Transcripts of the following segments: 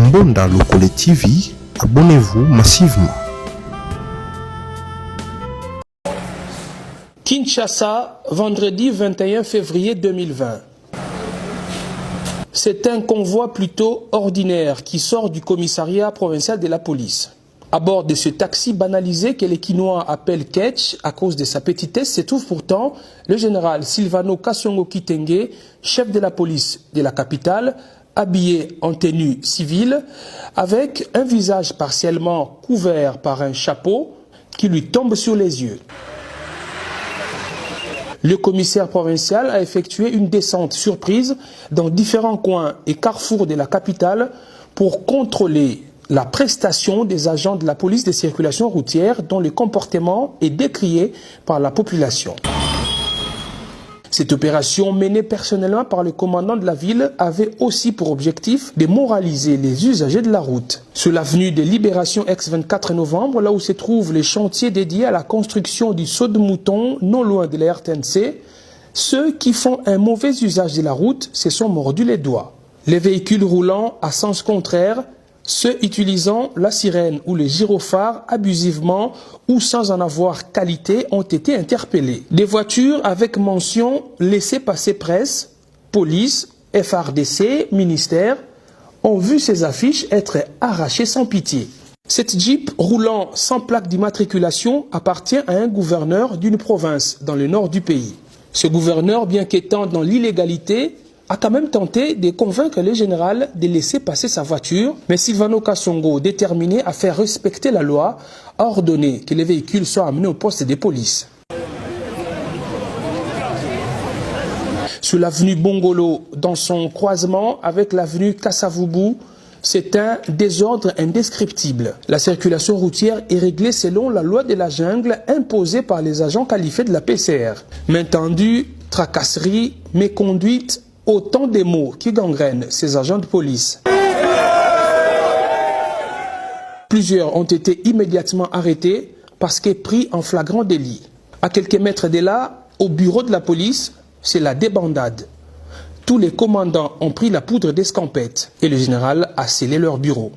Mbonda Lokole TV, abonnez-vous massivement. Kinshasa, vendredi 21 février 2020. C'est un convoi plutôt ordinaire qui sort du commissariat provincial de la police. À bord de ce taxi banalisé que les Kinois appellent Ketch à cause de sa petitesse se trouve pourtant le général Silvano Kasongo Kitenge, chef de la police de la capitale, habillé en tenue civile, avec un visage partiellement couvert par un chapeau qui lui tombe sur les yeux. Le commissaire provincial a effectué une descente surprise dans différents coins et carrefours de la capitale pour contrôler la prestation des agents de la police de circulation routière dont le comportement est décrié par la population. Cette opération menée personnellement par le commandant de la ville avait aussi pour objectif de moraliser les usagers de la route. Sur l'avenue de Libération ex-24 novembre, là où se trouvent les chantiers dédiés à la construction du saut de mouton non loin de la RTNC, ceux qui font un mauvais usage de la route se sont mordus les doigts. Les véhicules roulant à sens contraire, ceux utilisant la sirène ou le gyrophare abusivement ou sans en avoir qualité ont été interpellés. Des voitures avec mention laissez-passer presse, police, FRDC, ministère ont vu ces affiches être arrachées sans pitié. Cette Jeep roulant sans plaque d'immatriculation appartient à un gouverneur d'une province dans le nord du pays. Ce gouverneur, bien qu'étant dans l'illégalité, a quand même tenté de convaincre le général de laisser passer sa voiture, mais Silvano Kasongo, déterminé à faire respecter la loi, a ordonné que les véhicules soient amenés au poste de police. Sur l'avenue Bongolo, dans son croisement avec l'avenue Kassavubu, c'est un désordre indescriptible. La circulation routière est réglée selon la loi de la jungle imposée par les agents qualifiés de la PCR. Main tendue, tracasserie, méconduite, autant de mots qui gangrènent ces agents de police. Plusieurs ont été immédiatement arrêtés parce que pris en flagrant délit. À quelques mètres de là, au bureau de la police, c'est la débandade. Tous les commandants ont pris la poudre d'escampette et le général a scellé leur bureau.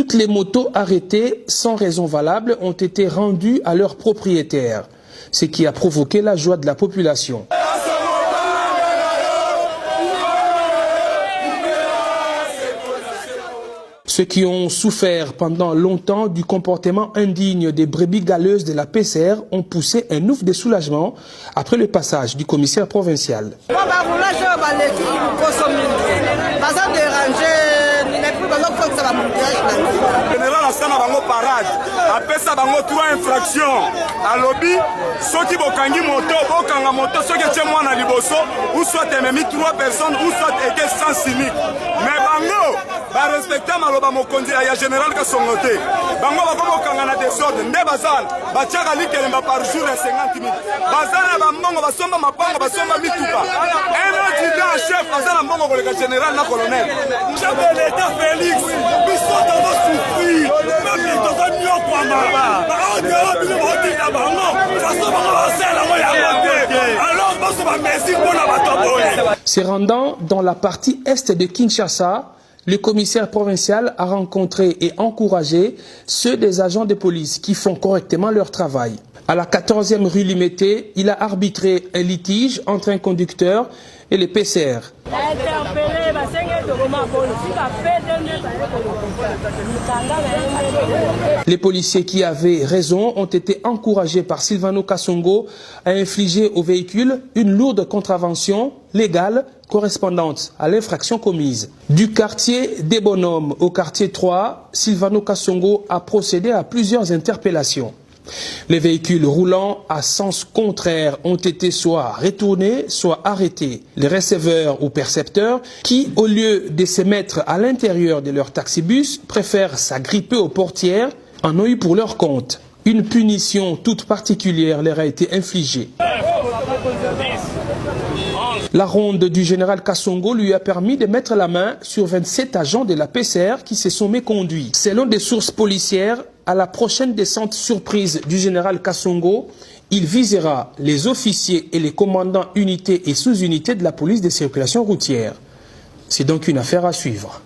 Toutes les motos arrêtées sans raison valable ont été rendues à leurs propriétaires, ce qui a provoqué la joie de la population. Ceux qui ont souffert pendant longtemps du comportement indigne des brebis galeuses de la PCR ont poussé un ouf de soulagement après le passage du commissaire provincial. Général asana bango parade apesa bango 3 infractions à lobby soki bokangi moto bokanga moto soki tie mwana liboso ou soit ememi 3 personnes ou soit était sans cynique mais bango ba respecter maloba mokonzi ya général Kasongo te bango bakokanga na désordre nde bazal batiaka likelemba par jour ya 50 000 bazala bambongo basomba mapango basomba mituka un adjudant chef azala mbongo koleka général na colonel chef de l'état Félix biso dans souffrir même les dans mieux quoi mama Se rendant dans la partie est de Kinshasa, le commissaire provincial a rencontré et encouragé ceux des agents de police qui font correctement leur travail. À la 14e rue Limité, il a arbitré un litige entre un conducteur et les PCR. Les policiers qui avaient raison ont été encouragés par Silvano Kasongo à infliger au véhicule une lourde contravention légale correspondante à l'infraction commise. Du quartier des Bonhommes au quartier 3, Silvano Kasongo a procédé à plusieurs interpellations. Les véhicules roulant à sens contraire ont été soit retournés, soit arrêtés. Les receveurs ou percepteurs qui, au lieu de se mettre à l'intérieur de leur taxibus, préfèrent s'agripper aux portières, en ont eu pour leur compte. Une punition toute particulière leur a été infligée. La ronde du général Kassongo lui a permis de mettre la main sur 27 agents de la PCR qui se sont méconduits. Selon des sources policières, à la prochaine descente surprise du général Kassongo, il visera les officiers et les commandants unités et sous-unités de la police de circulation routière. C'est donc une affaire à suivre.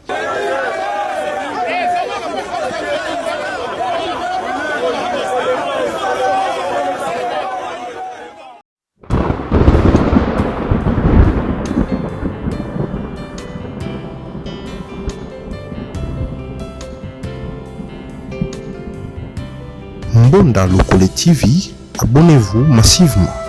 Mbonda Lokole TV, abonnez-vous massivement.